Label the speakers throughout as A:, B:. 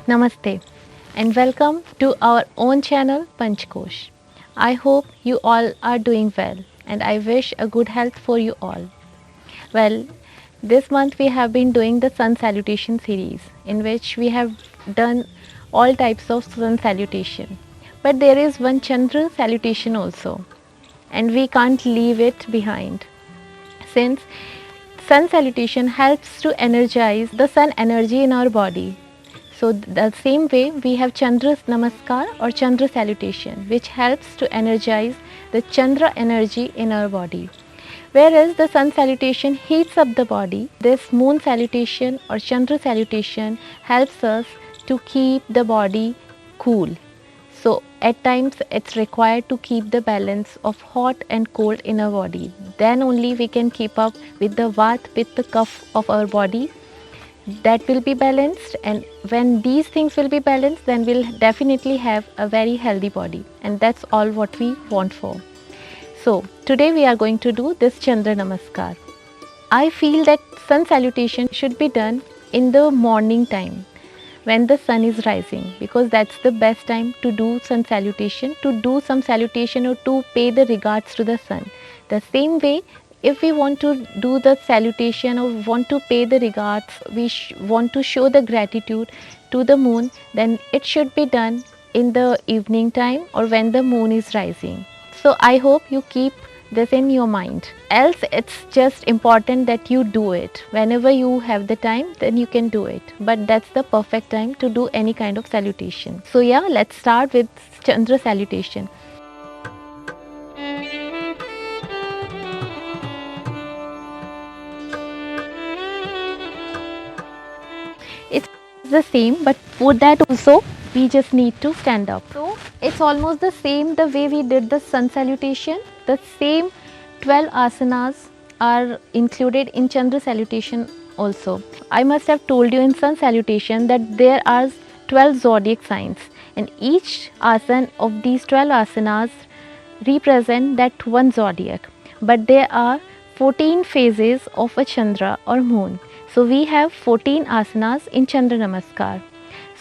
A: Namaste and welcome to our own channel Panchkosh. I hope you all are doing well and I wish a good health for you all. Well, this month we have been doing the sun salutation series in which we have done all types of sun salutation. But there is one Chandra salutation also and we can't leave it behind since sun salutation helps to energize the sun energy in our body. So the same way we have Chandra's Namaskar or Chandra salutation which helps to energize the Chandra energy in our body. Whereas the sun salutation heats up the body, this moon salutation or Chandra salutation helps us to keep the body cool. So at times it's required to keep the balance of hot and cold in our body. Then only we can keep up with the Vata, Pitta, Kapha of our body. That will be balanced, and when these things will be balanced, then we'll definitely have a very healthy body, and that's all what we want for. So today we are going to do this Chandra Namaskar. I feel that sun salutation should be done in the morning time when the sun is rising, because that's the best time to do sun salutation, to do some salutation or to pay the regards to the sun. The same way, if we want to do the salutation or want to pay the regards, we want to show the gratitude to the moon, then it should be done in the evening time or when the moon is rising. So I hope you keep this in your mind. Else it's just important that you do it. Whenever you have the time, then you can do it. But that's the perfect time to do any kind of salutation. So yeah, let's start with Chandra salutation. It's the same, but for that also we just need to stand up. So it's almost the same the way we did the sun salutation. The same 12 asanas are included in Chandra salutation also. I must have told you in sun salutation that there are 12 zodiac signs, and each asana of these 12 asanas represent that one zodiac. But there are 14 phases of a Chandra or moon. So we have 14 asanas in Chandra Namaskar.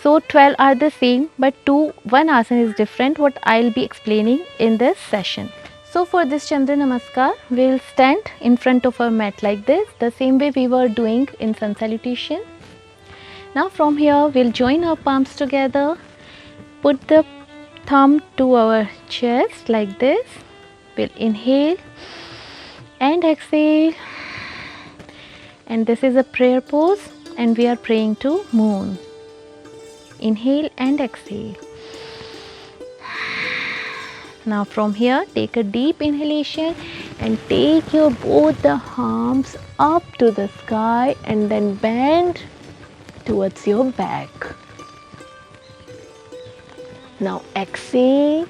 A: So 12 are the same, but one asana is different, what I'll be explaining in this session. So for this Chandra Namaskar, we'll stand in front of our mat like this, the same way we were doing in sun salutation. Now from here, we'll join our palms together, put the thumb to our chest like this. We'll inhale and exhale. And this is a prayer pose, and we are praying to moon. Inhale and exhale. Now from here, take a deep inhalation and take your both the arms up to the sky and then bend towards your back. Now exhale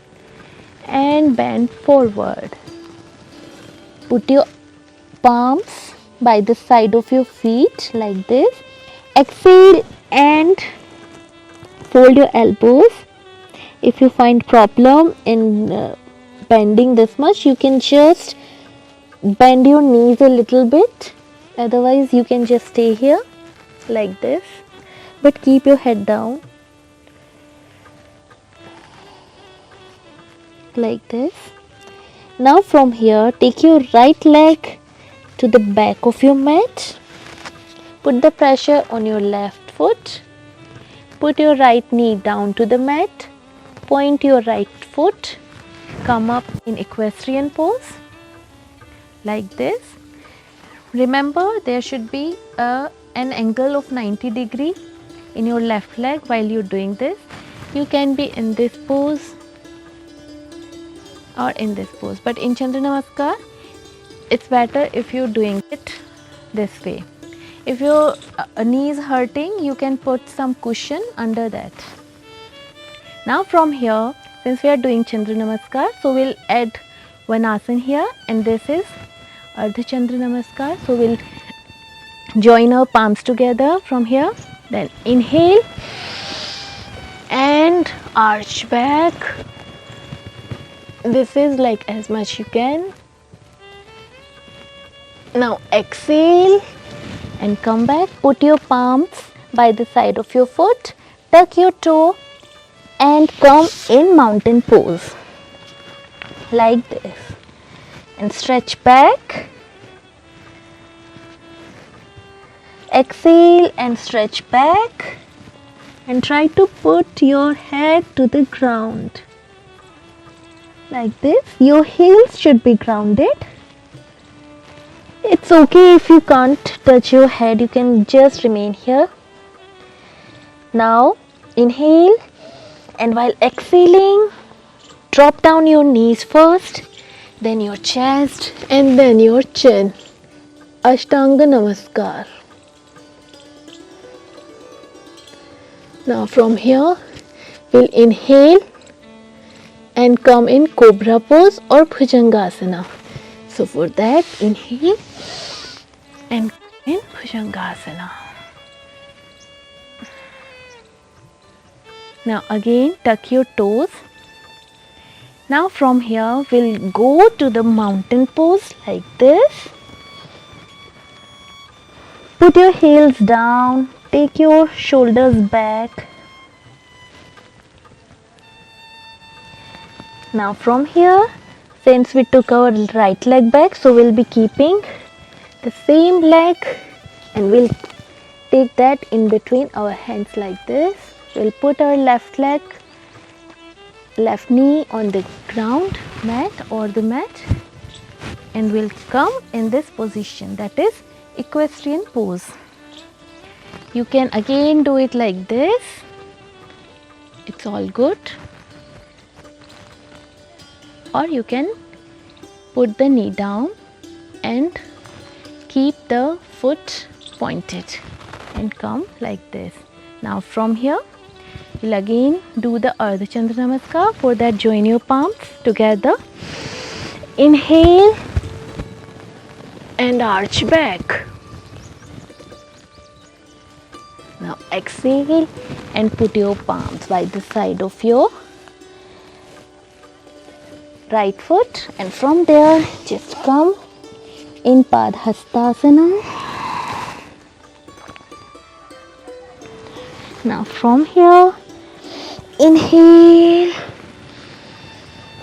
A: and bend forward. Put your palms by the side of your feet like this. Exhale and fold your elbows. If you find problem in bending this much, you can just bend your knees a little bit. Otherwise, you can just stay here like this. But keep your head down like this. Now from here, take your right leg to the back of your mat. Put the pressure on your left foot. Put your right knee down to the mat. Point your right foot. Come up in equestrian pose like this. Remember, there should be an angle of 90 degree in your left leg while you're doing this. You can be in this pose or in this pose, but in Chandra Namaskar, it's better if you're doing it this way. If your knee is hurting, you can put some cushion under that. Now from here, since we are doing Chandra Namaskar, so we'll add one asana here, and this is Ardha Chandra Namaskar. So we'll join our palms together from here. Then inhale and arch back. This is like as much you can. Now exhale and come back. Put your palms by the side of your foot. tuck your toe and come in mountain pose like this, and stretch back. Exhale and stretch back, and try to put your head to the ground like this. Your heels should be grounded. It's okay if you can't touch your head, you can just remain here. Now inhale, and while exhaling, drop down your knees first, then your chest, and then your chin. Ashtanga Namaskar. Now from here, we'll inhale and come in Cobra pose or Bhujangasana. So for that, inhale and in Bhujangasana. Now again, tuck your toes. Now from here, we'll go to the mountain pose like this. Put your heels down, take your shoulders back. Now from here, since we took our right leg back, so we'll be keeping the same leg and we'll take that in between our hands like this. We'll put our left leg, left knee on the ground mat or the mat, and we'll come in this position, that is equestrian pose. You can again do it like this. It's all good. Or you can put the knee down and keep the foot pointed and come like this. Now from here, you'll again do the Ardha Chandra Namaskar. For that, join your palms together. Inhale and arch back. Now exhale and put your palms by the side of your right foot, and from there just come in Padhastasana. Now from here, inhale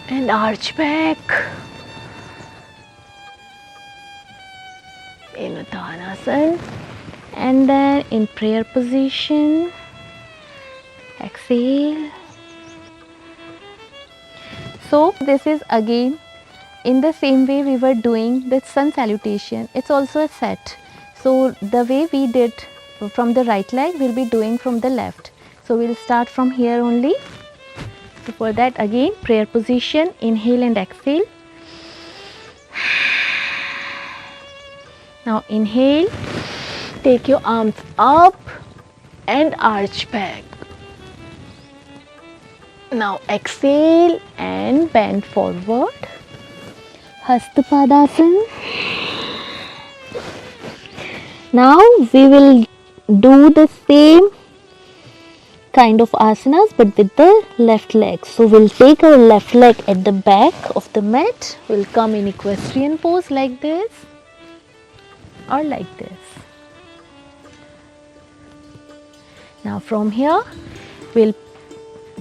A: and arch back in Uttanasana, and then in prayer position, exhale. So this is again in the same way we were doing the sun salutation. It's also a set. So the way we did from the right leg, we'll be doing from the left. So we'll start from here only. So for that, again, prayer position, inhale and exhale. Now inhale, take your arms up and arch back. Now exhale and bend forward. Hastapadasana. Now we will do the same kind of asanas but with the left leg. So we'll take our left leg at the back of the mat. We'll come in equestrian pose like this or like this. Now from here, we'll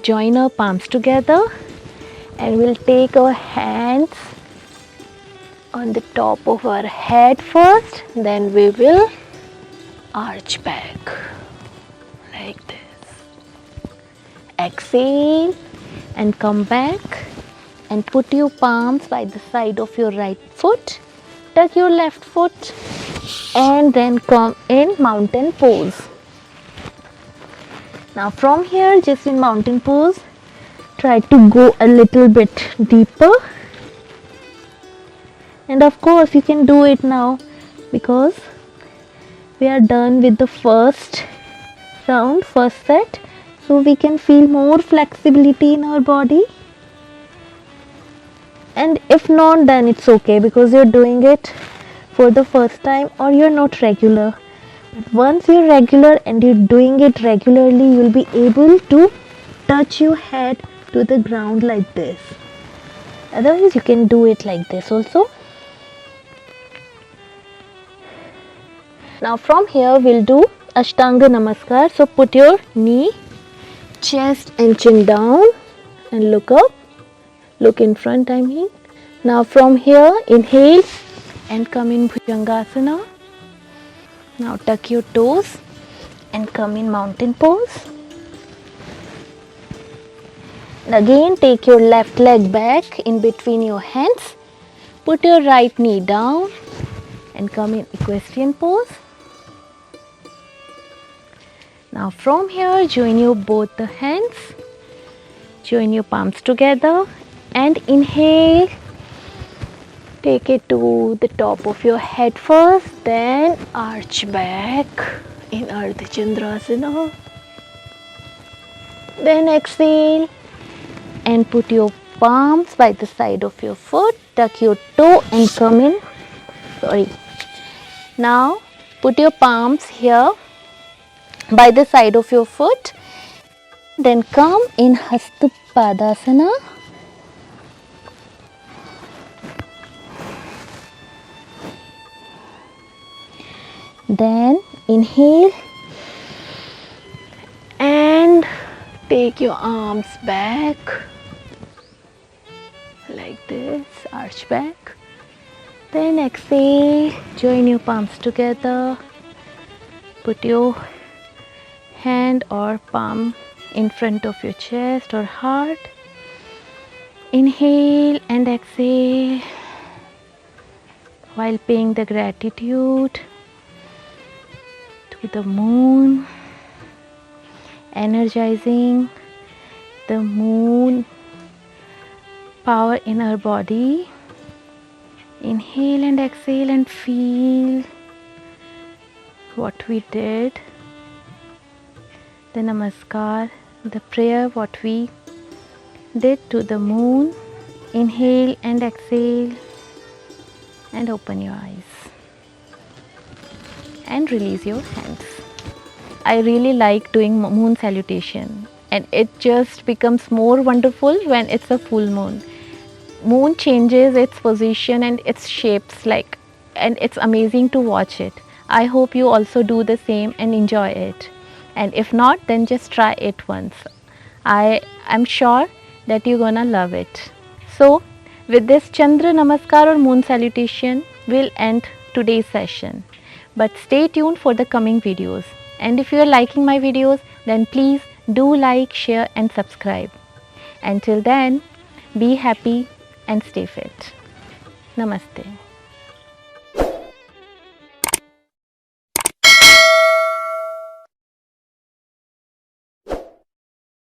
A: join our palms together and we'll take our hands on the top of our head first, then we will arch back like this. Exhale and come back and put your palms by the side of your right foot, tuck your left foot and then come in mountain pose. Now from here, just in mountain pose, try to go a little bit deeper. And of course you can do it now because we are done with the first round, first set. So we can feel more flexibility in our body. And if not, then it's okay because you're doing it for the first time or you're not regular. But once you're regular and you're doing it regularly, you'll be able to touch your head to the ground like this. Otherwise, you can do it like this also. Now from here, we'll do Ashtanga Namaskar. So put your knee chest and chin down and look up, look in front, I mean. Now from here, inhale and come in Bhujangasana. Now tuck your toes and come in mountain pose. And again take your left leg back in between your hands. Put your right knee down and come in equestrian pose. Now from here, join your both the hands. Join your palms together and inhale. Take it to the top of your head first, then arch back in Ardha Chandrasana. Then exhale and put your palms by the side of your foot. Tuck your toe and come in. Now put your palms here by the side of your foot. Then come in Hasta Padasana. Then inhale and take your arms back like this, arch back. Then exhale, join your palms together. Put your hand or palm in front of your chest or heart. Inhale and exhale while paying the gratitude to the moon, energizing the moon power in our body. Inhale and exhale and feel what we did, the namaskar, the prayer what we did to the moon. Inhale and exhale and open your eyes and release your hands. I really like doing moon salutation, and it just becomes more wonderful when it's a full moon. Moon changes its position and its shapes and it's amazing to watch it. I hope you also do the same and enjoy it. And if not, then just try it once. I am sure that you're gonna love it. So with this Chandra Namaskar or moon salutation, we'll end today's session. But stay tuned for the coming videos. And if you are liking my videos, then please do like, share and subscribe. Until then, be happy and stay fit. Namaste.